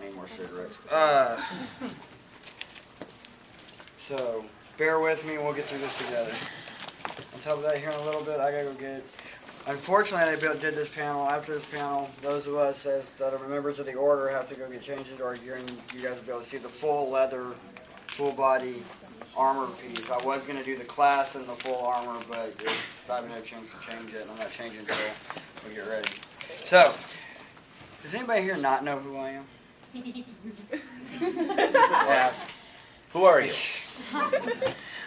need more cigarettes. So, bear with me and we'll get through this together. On top of that, here in a little bit, I gotta go get... Unfortunately, I did this panel. After this panel, those of us that are members of the order have to go get changed into our gear, and you guys will be able to see the full leather, full body armor piece. I was going to do the class and the full armor, but I haven't had a chance to change it, and I'm not changing until we get ready. So, does anybody here not know who I am? Ask. Who are you?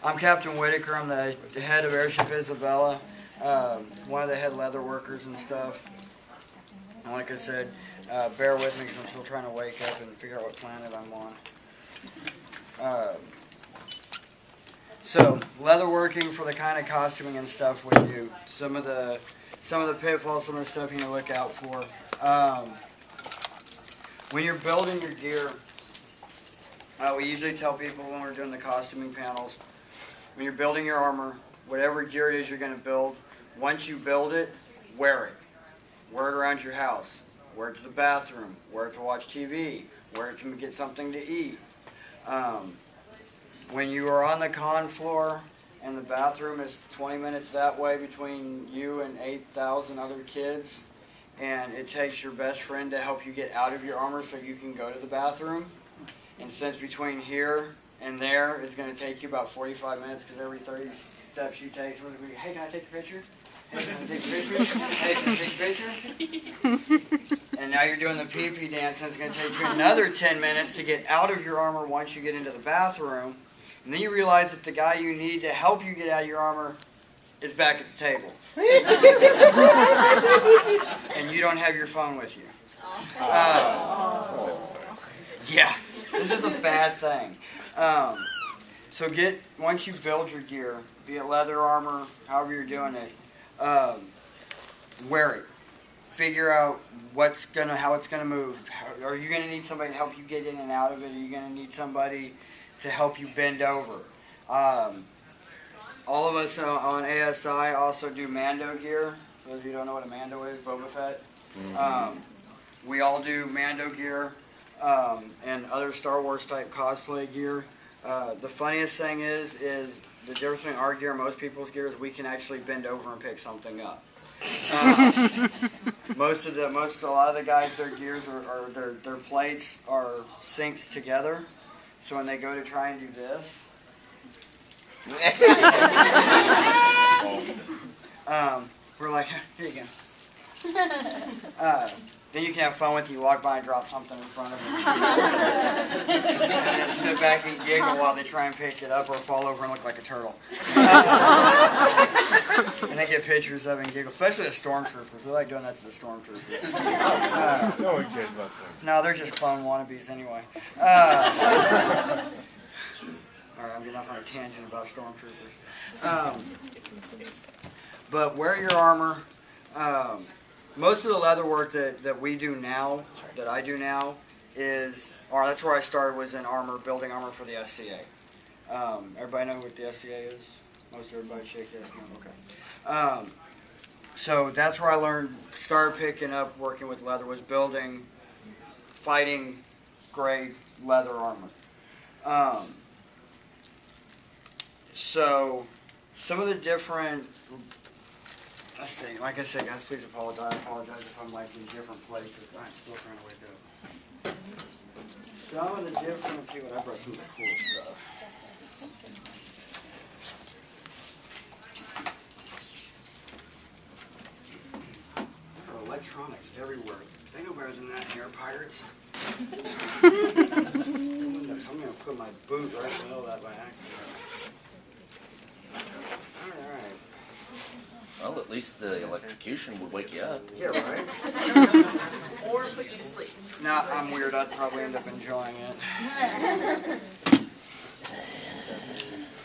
I'm Captain Whitaker. I'm the head of Airship Isabella, one of the head leather workers and stuff. And like I said, bear with me because I'm still trying to wake up and figure out what planet I'm on. So, leather working for the kind of costuming and stuff we do. Some of the pitfalls, some of the stuff you need to look out for. When you're building your gear, we usually tell people when we're doing the costuming panels, when you're building your armor, whatever gear it is you're going to build, once you build it, wear it. Wear it around your house. Wear it to the bathroom. Wear it to watch TV. Wear it to get something to eat. When you are on the con floor and the bathroom is 20 minutes that way between you and 8,000 other kids, and it takes your best friend to help you get out of your armor so you can go to the bathroom, and since between here and there is going to take you about 45 minutes because every 30 steps you take, someone's going to be, hey, can I take a picture? Hey, can I take a picture? Hey, can I take a picture? And now you're doing the pee-pee dance, and it's going to take you another 10 minutes to get out of your armor once you get into the bathroom. And then you realize that the guy you need to help you get out of your armor is back at the table. And you don't have your phone with you. Yeah, this is a bad thing. So once you build your gear, be it leather armor, however you're doing it, wear it. Figure out how it's gonna move. Are you gonna need somebody to help you get in and out of it? Are you gonna need somebody to help you bend over? All of us on ASI also do Mando gear. For those of you who don't know what a Mando is, Boba Fett. We all do Mando gear and other Star Wars type cosplay gear. The funniest thing is the difference between our gear and most people's gear is we can actually bend over and pick something up. A lot of the guys, their gears their plates are synced together. So when they go to try and do this, we're like, here you go. Then you can have fun with it. You walk by and drop something in front of them. And then sit back and giggle while they try and pick it up or fall over and look like a turtle. And they get pictures of it and giggle, especially the stormtroopers. We like doing that to the stormtroopers. No one cares about stormtroopers. No, they're just clone wannabes anyway. Alright, I'm getting off on a tangent about stormtroopers. But wear your armor. Most of the leather work that we do now, that I do now, that's where I started, was in armor, building armor for the SCA. Everybody know what the SCA is? Most everybody shake their head. Okay. So that's where I started picking up, working with leather, was building, fighting grade leather armor. So some of the different, let's see, like I said, guys, please apologize. I apologize if I'm like in different places. I'm still trying to wake up. Some of the different people, I brought some of the cool stuff. There are electronics everywhere. They know better than that, Air Pirates. I'm going to put my boot right in the middle of that by accident. Alright. Well, at least the electrocution would wake you up. Yeah, right? Or put you to sleep. No, I'm weird. I'd probably end up enjoying it.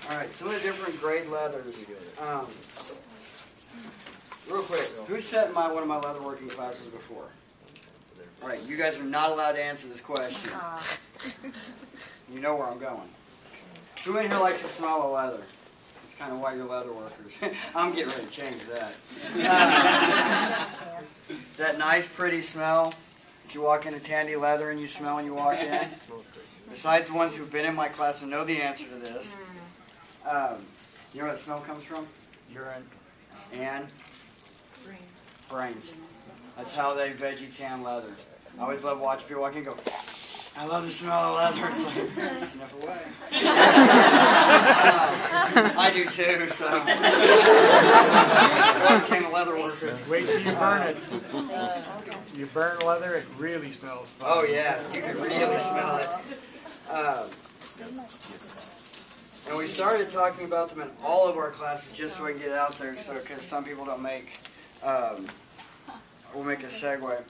Alright, some of the different grade leathers. Real quick, who sat in one of my leatherworking classes before? Alright, you guys are not allowed to answer this question. You know where I'm going. Who in here likes the smell of leather? That's kind of why you're leather workers. I'm getting ready to change that. That nice, pretty smell. If you walk into Tandy Leather and you smell when you walk in, besides the ones who've been in my class and know the answer to this, you know where that smell comes from? Urine and brains. That's how they veggie tan leather. I always love watching people walk in and go, I love the smell of leather. It's like, sniff away. I do too, so. I became a leather worker. Wait till you burn it. You burn leather, it really smells fun. Oh yeah, you can really smell it. And we started talking about them in all of our classes just so we can get it out there, so because some people don't make, we'll make a segue.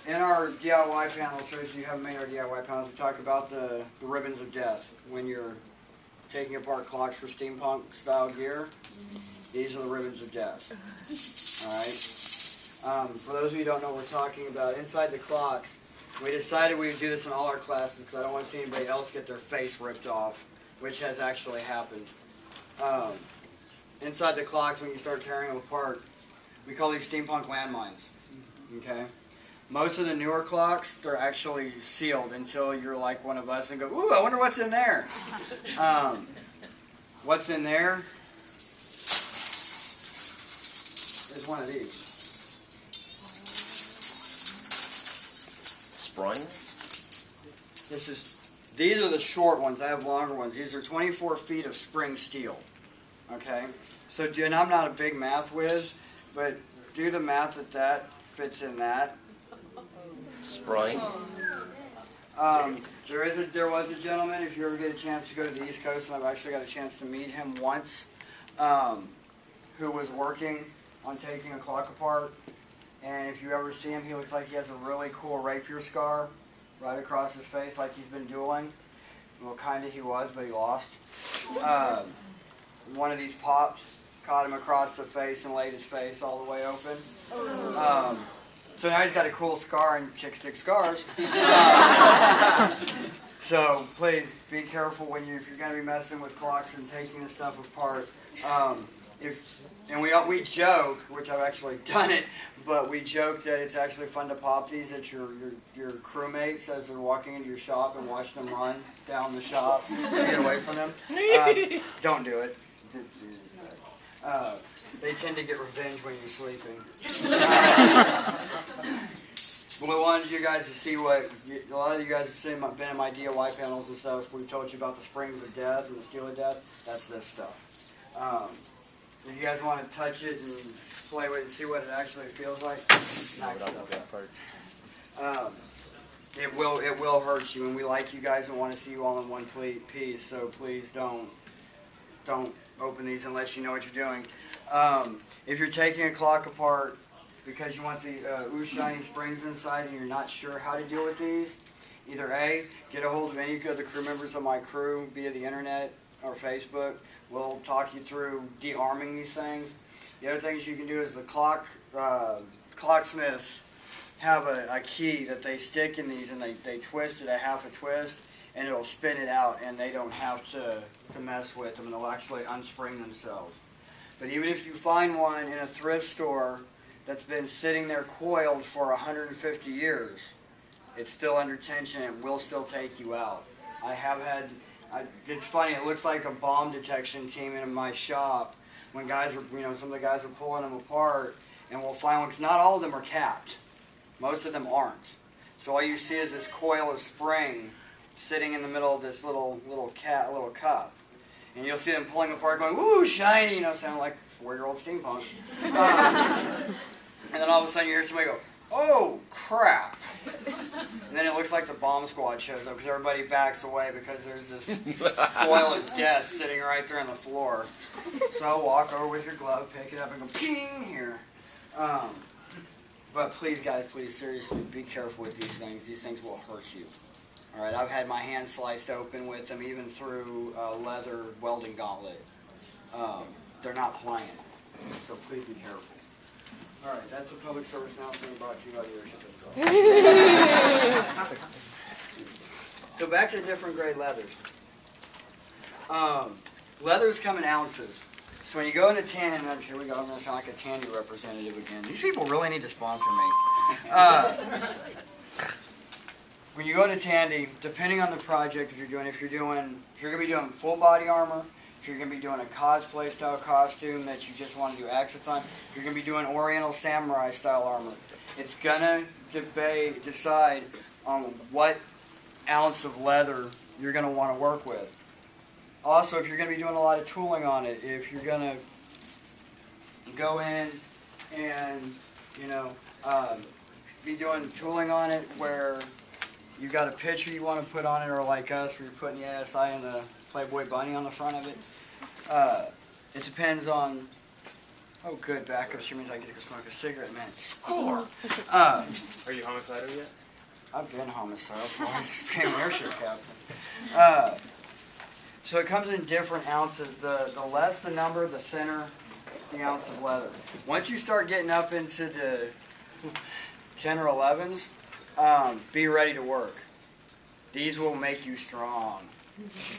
In our DIY panels, so if you haven't made our DIY panels, we talk about the ribbons of death. When you're taking apart clocks for SteamPunk style gear, these are the ribbons of death. Alright? For those of you who don't know what we're talking about, inside the clocks, we decided we would do this in all our classes because I don't want to see anybody else get their face ripped off, which has actually happened. Inside the clocks, when you start tearing them apart, we call these SteamPunk landmines. Okay? Most of the newer clocks, they're actually sealed until you're like one of us and go, ooh, I wonder what's in there. What's in there is one of these. Spring? These are the short ones. I have longer ones. These are 24 feet of spring steel. Okay? So, and I'm not a big math whiz, but do the math that fits in that. Spring? There was a gentleman, if you ever get a chance to go to the East Coast, and I've actually got a chance to meet him once, who was working on taking a clock apart. And if you ever see him, he looks like he has a really cool rapier scar right across his face, like he's been dueling. Well, kind of he was, but he lost. One of these pops caught him across the face and laid his face all the way open. So now he's got a cool scar, and chicks dig scars. So please be careful if you're going to be messing with clocks and taking this stuff apart. We joke, which I've actually done it, but we joke that it's actually fun to pop these at your crewmates as they're walking into your shop and watch them run down the shop to get away from them. Don't do it. They tend to get revenge when you're sleeping. We wanted you guys to see what a lot of you guys have been in my DIY panels and stuff. We told you about the springs of death and the steel of death. That's this stuff. If you guys want to touch it and play with it and see what it actually feels like, it will hurt you, and we like you guys and want to see you all in one piece. So please don't open these unless you know what you're doing. If you're taking a clock apart because you want the shiny springs inside and you're not sure how to deal with these, either A, get a hold of any of the crew members of my crew via the internet or Facebook. We'll talk you through de-arming these things. The other things you can do is the clocksmiths have a key that they stick in these, and they twist it a half a twist, and it'll spin it out, and they don't have to mess with them, and they'll actually unspring themselves. But even if you find one in a thrift store that's been sitting there coiled for 150 years, it's still under tension and it will still take you out. It's funny, it looks like a bomb detection team in my shop when guys are, some of the guys are pulling them apart, and we'll find one, because not all of them are capped. Most of them aren't. So all you see is this coil of spring sitting in the middle of this little cup. And you'll see them pulling apart going, woo, shiny, sound like 4-year-old SteamPunk. And then all of a sudden you hear somebody go, oh, crap. And then it looks like the bomb squad shows up because everybody backs away because there's this coil of death sitting right there on the floor. So I'll walk over with your glove, pick it up, and go, ping, here. But please, guys, seriously, be careful with these things. These things will hurt you. All right, I've had my hand sliced open with them, even through a leather welding gauntlet. They're not playing, so please be careful. All right, that's a public service announcement brought to you by the Airship Isabella. So back to different grade leathers. Leathers come in ounces. So when you go into tan, here we go, I'm going to sound like a Tandy representative again. These people really need to sponsor me. when you go to Tandy, depending on the project that you're doing, if you're gonna be doing full body armor, if you're gonna be doing a cosplay style costume that you just want to do accents on, if you're gonna be doing Oriental Samurai style armor, it's gonna decide on what ounce of leather you're gonna want to work with. Also, if you're gonna be doing a lot of tooling on it, if you're gonna go in and be doing tooling on it where you got a picture you want to put on it, or like us, where you're putting the ASI and the Playboy bunny on the front of it. It depends on. Oh, good backup. She means I get to go smoke a cigarette, man. Score. Are you homicidal yet? I've been homicidal. I was being airship captain. So it comes in different ounces. The less the number, the thinner the ounce of leather. Once you start getting up into the 10 or 11s, be ready to work. These will make you strong.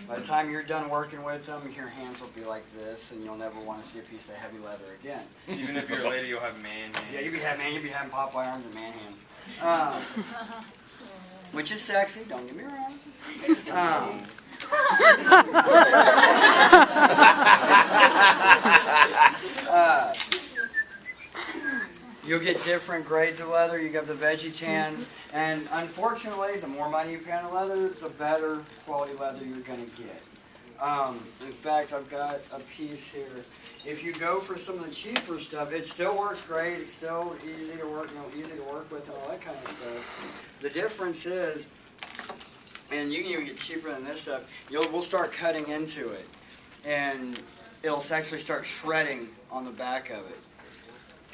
By the time you're done working with them, your hands will be like this, and you'll never want to see a piece of heavy leather again. Even if you're a lady, you'll have man hands. Yeah, you'll be having Popeye arms and man hands. Which is sexy, don't get me wrong. You'll get different grades of leather. You have the veggie tans, and unfortunately, the more money you pay on the leather, the better quality leather you're going to get. In fact, I've got a piece here. If you go for some of the cheaper stuff, it still works great. It's still easy to work, easy to work with, and all that kind of stuff. The difference is, and you can even get cheaper than this stuff, we'll start cutting into it, and it'll actually start shredding on the back of it.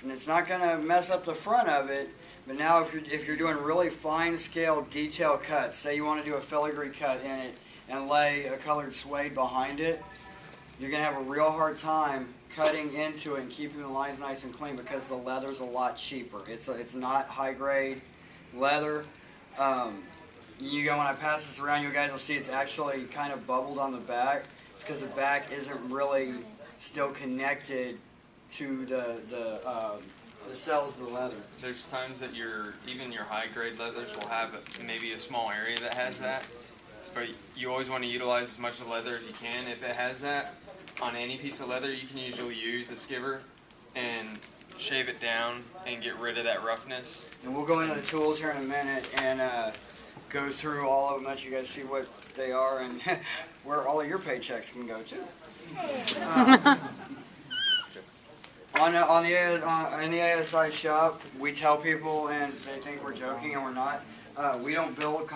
And it's not going to mess up the front of it, but now if you're doing really fine scale detail cuts, say you want to do a filigree cut in it and lay a colored suede behind it, you're going to have a real hard time cutting into it and keeping the lines nice and clean because the leather's a lot cheaper. It's not high grade leather. When I pass this around, you guys will see it's actually kind of bubbled on the back. It's because the back isn't really still connected to the cells of the leather. There's times that even your high grade leathers will have maybe a small area that has that, but you always want to utilize as much of the leather as you can. If it has that on any piece of leather, you can usually use a skiver and shave it down and get rid of that roughness. And we'll go into the tools here in a minute and go through all of them, let you guys see what they are and where all of your paychecks can go to. In the ASI shop, we tell people, and they think we're joking, and we're not. We don't build